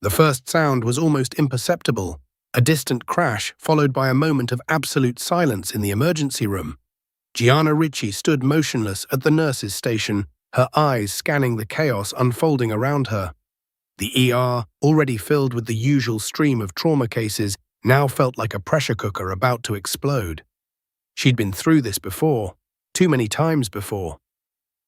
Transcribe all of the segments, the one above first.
The first sound was almost imperceptible, a distant crash followed by a moment of absolute silence in the emergency room. Gianna Ricci stood motionless at the nurse's station, her eyes scanning the chaos unfolding around her. The ER, already filled with the usual stream of trauma cases, now felt like a pressure cooker about to explode. She'd been through this before, too many times before.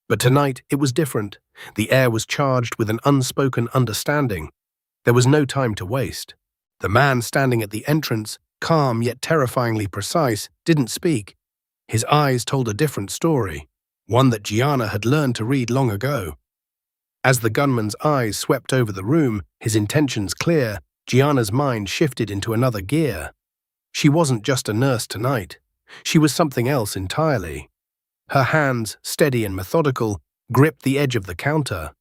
But tonight it was different. The air was charged with an unspoken understanding. There was no time to waste. The man standing at the entrance, calm yet terrifyingly precise, didn't speak. His eyes told a different story, one that Gianna had learned to read long ago. As the gunman's eyes swept over the room, his intentions clear, Gianna's mind shifted into another gear. She wasn't just a nurse tonight. She was something else entirely. Her hands, steady and methodical, gripped the edge of the counter.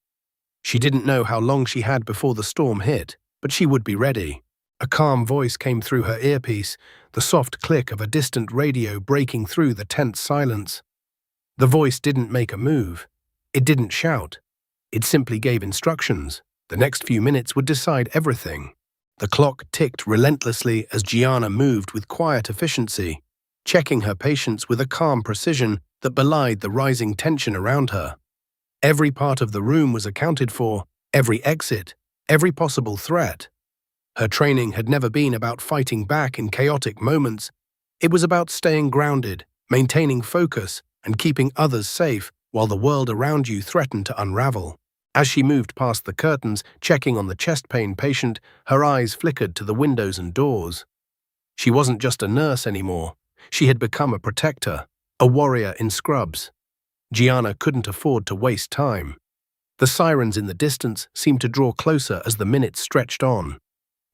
She didn't know how long she had before the storm hit, but she would be ready. A calm voice came through her earpiece, the soft click of a distant radio breaking through the tense silence. The voice didn't make a move. It didn't shout. It simply gave instructions. The next few minutes would decide everything. The clock ticked relentlessly as Gianna moved with quiet efficiency, checking her patients with a calm precision that belied the rising tension around her. Every part of the room was accounted for, every exit, every possible threat. Her training had never been about fighting back in chaotic moments. It was about staying grounded, maintaining focus, and keeping others safe while the world around you threatened to unravel. As she moved past the curtains, checking on the chest pain patient, her eyes flickered to the windows and doors. She wasn't just a nurse anymore. She had become a protector, a warrior in scrubs. Gianna couldn't afford to waste time. The sirens in the distance seemed to draw closer as the minutes stretched on.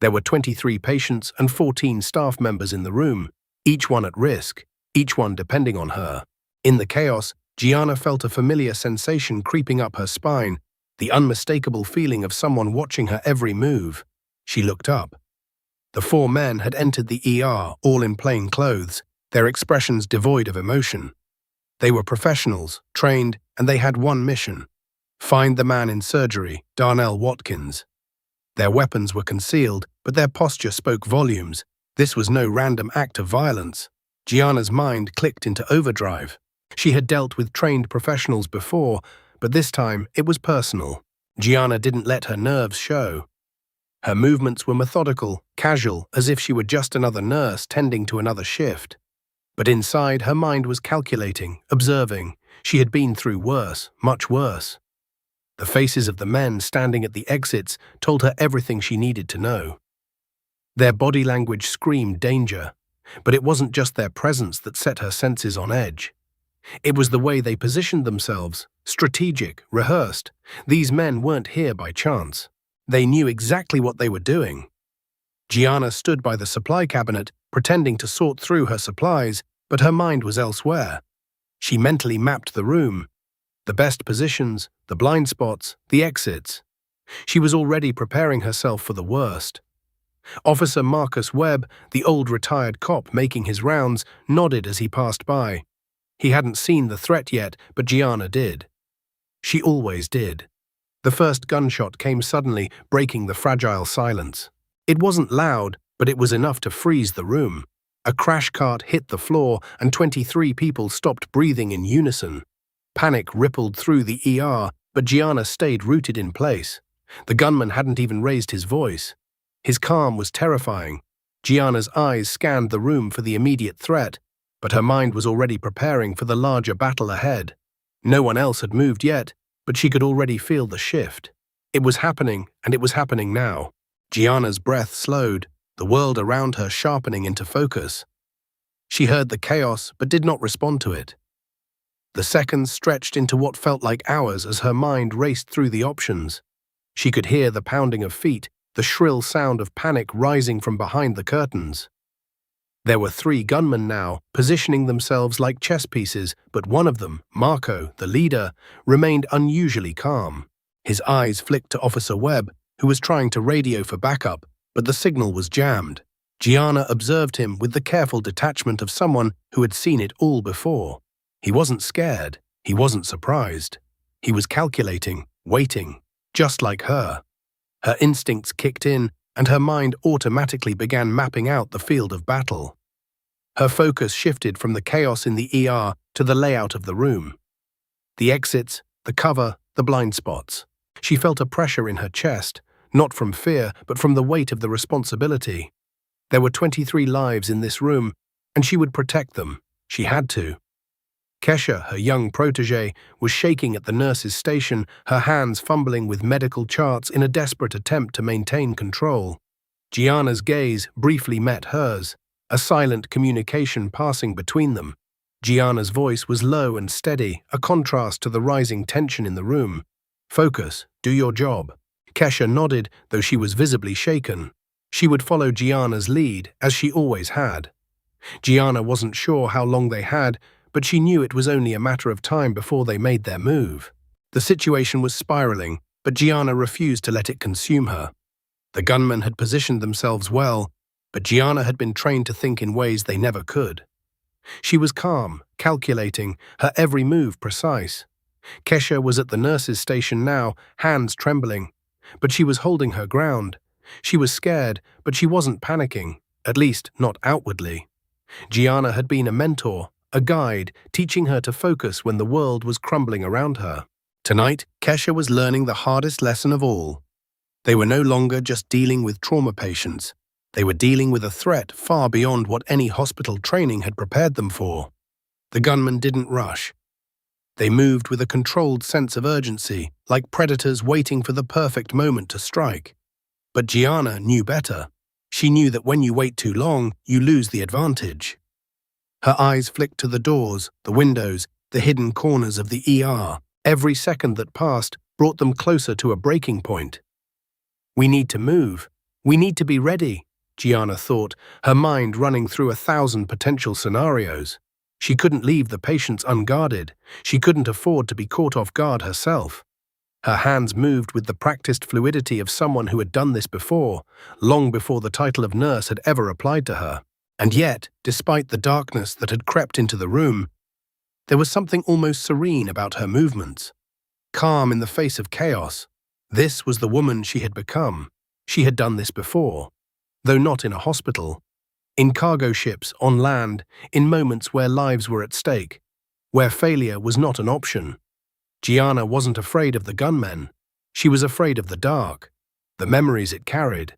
There were 23 patients and 14 staff members in the room, each one at risk, each one depending on her. In the chaos, Gianna felt a familiar sensation creeping up her spine, the unmistakable feeling of someone watching her every move. She looked up. The 4 men had entered the ER, all in plain clothes, their expressions devoid of emotion. They were professionals, trained, and they had one mission: find the man in surgery, Darnell Watkins. Their weapons were concealed, but their posture spoke volumes. This was no random act of violence. Gianna's mind clicked into overdrive. She had dealt with trained professionals before, but this time it was personal. Gianna didn't let her nerves show. Her movements were methodical, casual, as if she were just another nurse tending to another shift. But inside, her mind was calculating, observing. She had been through worse, much worse. The faces of the men standing at the exits told her everything she needed to know. Their body language screamed danger, but it wasn't just their presence that set her senses on edge. It was the way they positioned themselves, strategic, rehearsed. These men weren't here by chance. They knew exactly what they were doing. Gianna stood by the supply cabinet, pretending to sort through her supplies, but her mind was elsewhere. She mentally mapped the room, the best positions, the blind spots, the exits. She was already preparing herself for the worst. Officer Marcus Webb, the old retired cop making his rounds, nodded as he passed by. He hadn't seen the threat yet, but Gianna did. She always did. The first gunshot came suddenly, breaking the fragile silence. It wasn't loud, but it was enough to freeze the room. A crash cart hit the floor, and 23 people stopped breathing in unison. Panic rippled through the ER, but Gianna stayed rooted in place. The gunman hadn't even raised his voice. His calm was terrifying. Gianna's eyes scanned the room for the immediate threat, but her mind was already preparing for the larger battle ahead. No one else had moved yet, but she could already feel the shift. It was happening, and it was happening now. Gianna's breath slowed, the world around her sharpening into focus. She heard the chaos, but did not respond to it. The seconds stretched into what felt like hours as her mind raced through the options. She could hear the pounding of feet, the shrill sound of panic rising from behind the curtains. There were 3 gunmen now, positioning themselves like chess pieces, but one of them, Marco, the leader, remained unusually calm. His eyes flicked to Officer Webb, who was trying to radio for backup, but the signal was jammed. Gianna observed him with the careful detachment of someone who had seen it all before. He wasn't scared. He wasn't surprised. He was calculating, waiting, just like her. Her instincts kicked in, and her mind automatically began mapping out the field of battle. Her focus shifted from the chaos in the ER to the layout of the room. The exits, the cover, the blind spots. She felt a pressure in her chest, not from fear, but from the weight of the responsibility. There were 23 lives in this room, and she would protect them. She had to. Kesha, her young protégé, was shaking at the nurse's station, her hands fumbling with medical charts in a desperate attempt to maintain control. Gianna's gaze briefly met hers, a silent communication passing between them. Gianna's voice was low and steady, a contrast to the rising tension in the room. "Focus, do your job." Kesha nodded, though she was visibly shaken. She would follow Gianna's lead, as she always had. Gianna wasn't sure how long they had, but she knew it was only a matter of time before they made their move. The situation was spiraling, but Gianna refused to let it consume her. The gunmen had positioned themselves well, but Gianna had been trained to think in ways they never could. She was calm, calculating, her every move precise. Kesha was at the nurse's station now, hands trembling, but she was holding her ground. She was scared, but she wasn't panicking, at least not outwardly. Gianna had been a mentor, a guide, teaching her to focus when the world was crumbling around her. Tonight, Kesha was learning the hardest lesson of all. They were no longer just dealing with trauma patients. They were dealing with a threat far beyond what any hospital training had prepared them for. The gunmen didn't rush. They moved with a controlled sense of urgency, like predators waiting for the perfect moment to strike. But Gianna knew better. She knew that when you wait too long, you lose the advantage. Her eyes flicked to the doors, the windows, the hidden corners of the ER. Every second that passed brought them closer to a breaking point. "We need to move. We need to be ready," Gianna thought, her mind running through 1,000 potential scenarios. She couldn't leave the patients unguarded. She couldn't afford to be caught off guard herself. Her hands moved with the practiced fluidity of someone who had done this before, long before the title of nurse had ever applied to her. And yet, despite the darkness that had crept into the room, there was something almost serene about her movements. Calm in the face of chaos. This was the woman she had become. She had done this before, though not in a hospital. In cargo ships, on land, in moments where lives were at stake, where failure was not an option. Gianna wasn't afraid of the gunmen. She was afraid of the dark, the memories it carried,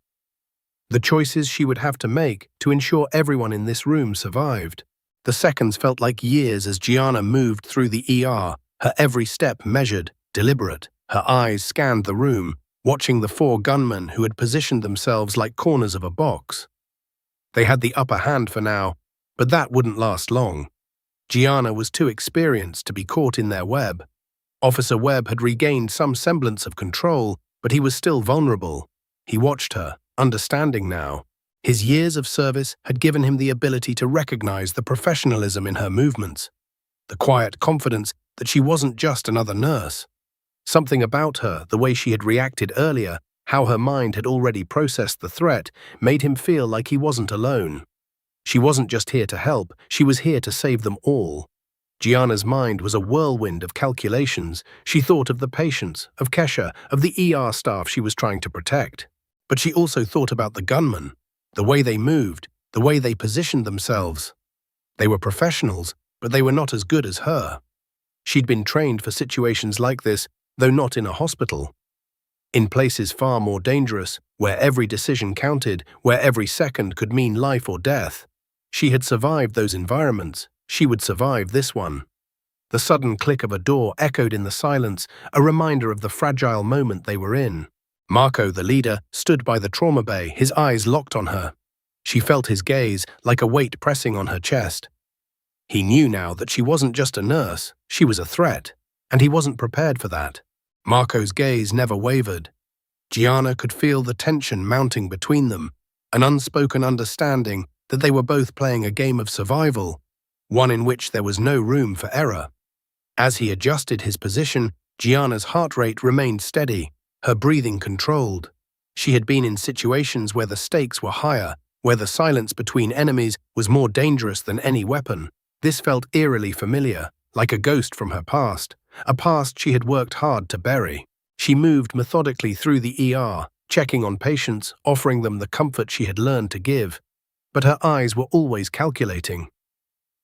the choices she would have to make to ensure everyone in this room survived. The seconds felt like years as Gianna moved through the ER, her every step measured, deliberate. Her eyes scanned the room, watching the 4 gunmen who had positioned themselves like corners of a box. They had the upper hand for now, but that wouldn't last long. Gianna was too experienced to be caught in their web. Officer Webb had regained some semblance of control, but he was still vulnerable. He watched her, understanding now. His years of service had given him the ability to recognize the professionalism in her movements, the quiet confidence that she wasn't just another nurse. Something about her, the way she had reacted earlier, how her mind had already processed the threat, made him feel like he wasn't alone. She wasn't just here to help, she was here to save them all. Gianna's mind was a whirlwind of calculations. She thought of the patients, of Kesha, of the ER staff she was trying to protect. But she also thought about the gunmen, the way they moved, the way they positioned themselves. They were professionals, but they were not as good as her. She'd been trained for situations like this, though not in a hospital. In places far more dangerous, where every decision counted, where every second could mean life or death. She had survived those environments. She would survive this one. The sudden click of a door echoed in the silence, a reminder of the fragile moment they were in. Marco, the leader, stood by the trauma bay, his eyes locked on her. She felt his gaze, like a weight pressing on her chest. He knew now that she wasn't just a nurse, she was a threat, and he wasn't prepared for that. Marco's gaze never wavered. Gianna could feel the tension mounting between them, an unspoken understanding that they were both playing a game of survival, one in which there was no room for error. As he adjusted his position, Gianna's heart rate remained steady, her breathing controlled. She had been in situations where the stakes were higher, where the silence between enemies was more dangerous than any weapon. This felt eerily familiar, like a ghost from her past, a past she had worked hard to bury. She moved methodically through the ER, checking on patients, offering them the comfort she had learned to give, but her eyes were always calculating.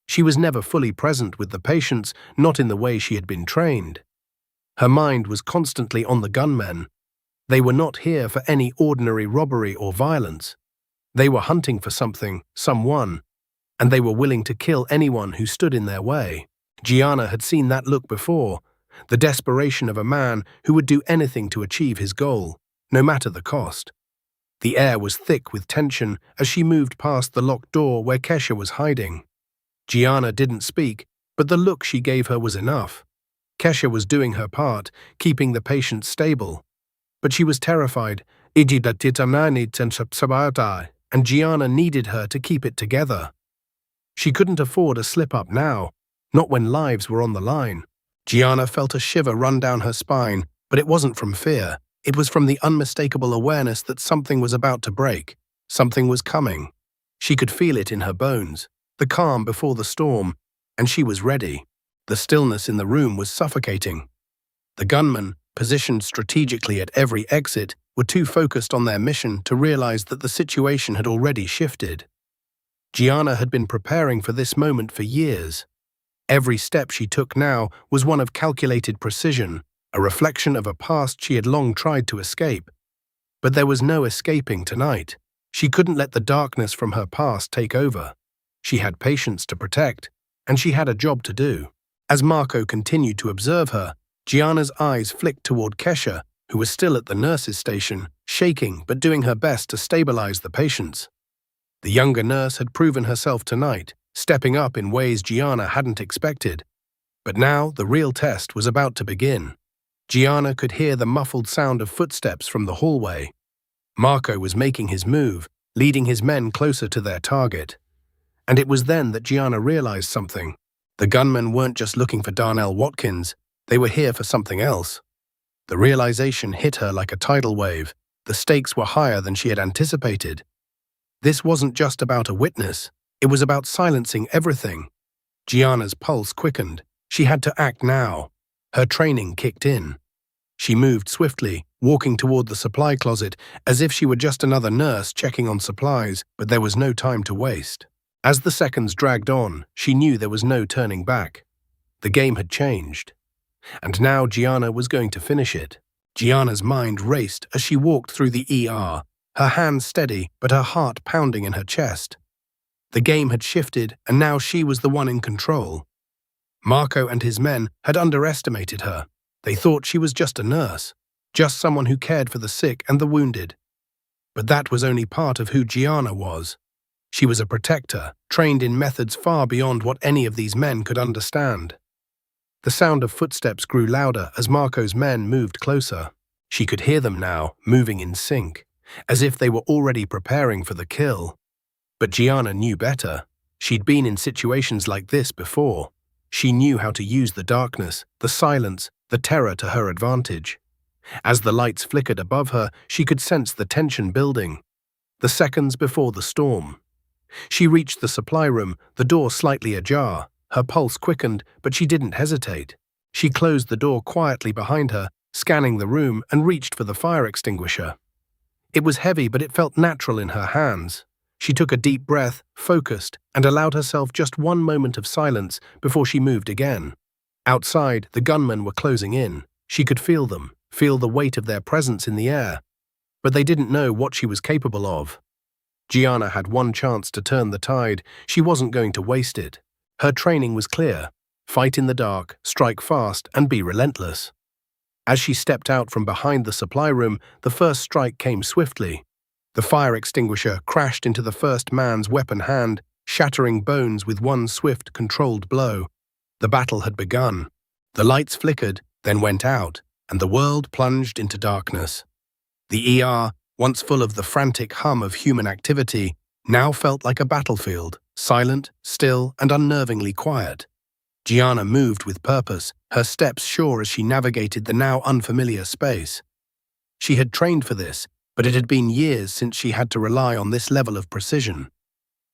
She was never fully present with the patients, not in the way she had been trained. Her mind was constantly on the gunmen. They were not here for any ordinary robbery or violence. They were hunting for something, someone, and they were willing to kill anyone who stood in their way. Gianna had seen that look before, the desperation of a man who would do anything to achieve his goal, no matter the cost. The air was thick with tension as she moved past the locked door where Kesha was hiding. Gianna didn't speak, but the look she gave her was enough. Kesha was doing her part, keeping the patient stable. But she was terrified, and Gianna needed her to keep it together. She couldn't afford a slip-up now, not when lives were on the line. Gianna felt a shiver run down her spine, but it wasn't from fear. It was from the unmistakable awareness that something was about to break. Something was coming. She could feel it in her bones, the calm before the storm, and she was ready. The stillness in the room was suffocating. The gunmen, positioned strategically at every exit, were too focused on their mission to realize that the situation had already shifted. Gianna had been preparing for this moment for years. Every step she took now was one of calculated precision, a reflection of a past she had long tried to escape. But there was no escaping tonight. She couldn't let the darkness from her past take over. She had patients to protect, and she had a job to do. As Marco continued to observe her, Gianna's eyes flicked toward Kesha, who was still at the nurse's station, shaking but doing her best to stabilize the patients. The younger nurse had proven herself tonight, stepping up in ways Gianna hadn't expected. But now the real test was about to begin. Gianna could hear the muffled sound of footsteps from the hallway. Marco was making his move, leading his men closer to their target. And it was then that Gianna realized something. The gunmen weren't just looking for Darnell Watkins, they were here for something else. The realization hit her like a tidal wave. The stakes were higher than she had anticipated. This wasn't just about a witness, it was about silencing everything. Gianna's pulse quickened. She had to act now. Her training kicked in. She moved swiftly, walking toward the supply closet as if she were just another nurse checking on supplies, but there was no time to waste. As the seconds dragged on, she knew there was no turning back. The game had changed. And now Gianna was going to finish it. Gianna's mind raced as she walked through the ER, her hands steady but her heart pounding in her chest. The game had shifted, and now she was the one in control. Marco and his men had underestimated her. They thought she was just a nurse, just someone who cared for the sick and the wounded. But that was only part of who Gianna was. She was a protector, trained in methods far beyond what any of these men could understand. The sound of footsteps grew louder as Marco's men moved closer. She could hear them now, moving in sync, as if they were already preparing for the kill. But Gianna knew better. She'd been in situations like this before. She knew how to use the darkness, the silence, the terror to her advantage. As the lights flickered above her, she could sense the tension building. The seconds before the storm. She reached the supply room, the door slightly ajar. Her pulse quickened, but she didn't hesitate. She closed the door quietly behind her, scanning the room, and reached for the fire extinguisher. It was heavy, but it felt natural in her hands. She took a deep breath, focused, and allowed herself just one moment of silence before she moved again. Outside, the gunmen were closing in. She could feel them, feel the weight of their presence in the air. But they didn't know what she was capable of. Gianna had one chance to turn the tide. She wasn't going to waste it. Her training was clear. Fight in the dark, strike fast, and be relentless. As she stepped out from behind the supply room, the first strike came swiftly. The fire extinguisher crashed into the first man's weapon hand, shattering bones with one swift, controlled blow. The battle had begun. The lights flickered, then went out, and the world plunged into darkness. The ER, once full of the frantic hum of human activity, now felt like a battlefield, silent, still, and unnervingly quiet. Gianna moved with purpose, her steps sure as she navigated the now unfamiliar space. She had trained for this, but it had been years since she had to rely on this level of precision.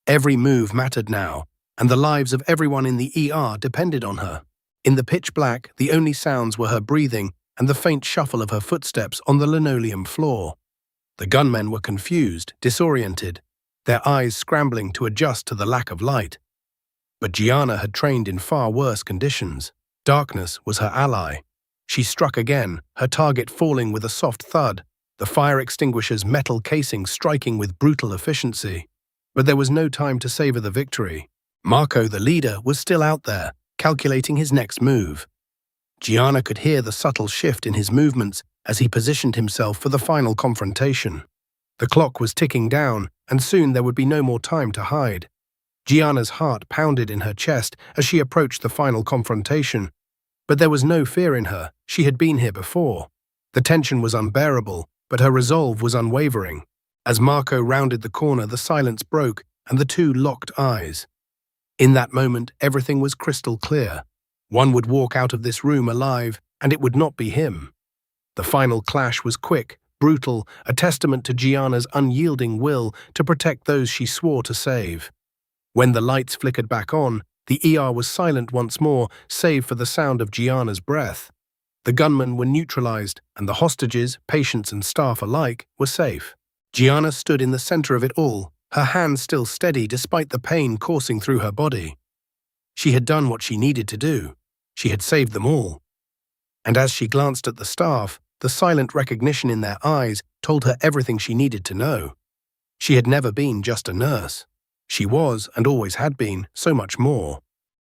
Every move mattered now, and the lives of everyone in the ER depended on her. In the pitch black, the only sounds were her breathing and the faint shuffle of her footsteps on the linoleum floor. The gunmen were confused, disoriented, their eyes scrambling to adjust to the lack of light. But Gianna had trained in far worse conditions. Darkness was her ally. She struck again, her target falling with a soft thud, the fire extinguisher's metal casing striking with brutal efficiency. But there was no time to savor the victory. Marco, the leader, was still out there, calculating his next move. Gianna could hear the subtle shift in his movements as he positioned himself for the final confrontation. The clock was ticking down, and soon there would be no more time to hide. Gianna's heart pounded in her chest as she approached the final confrontation. But there was no fear in her. She had been here before. The tension was unbearable, but her resolve was unwavering. As Marco rounded the corner, the silence broke, and the two locked eyes. In that moment, everything was crystal clear. One would walk out of this room alive, and it would not be him. The final clash was quick, brutal, a testament to Gianna's unyielding will to protect those she swore to save. When the lights flickered back on, the ER was silent once more, save for the sound of Gianna's breath. The gunmen were neutralized, and the hostages, patients and staff alike, were safe. Gianna stood in the center of it all, her hands still steady despite the pain coursing through her body. She had done what she needed to do. She had saved them all. And as she glanced at the staff, the silent recognition in their eyes told her everything she needed to know. She had never been just a nurse. She was, and always had been, so much more.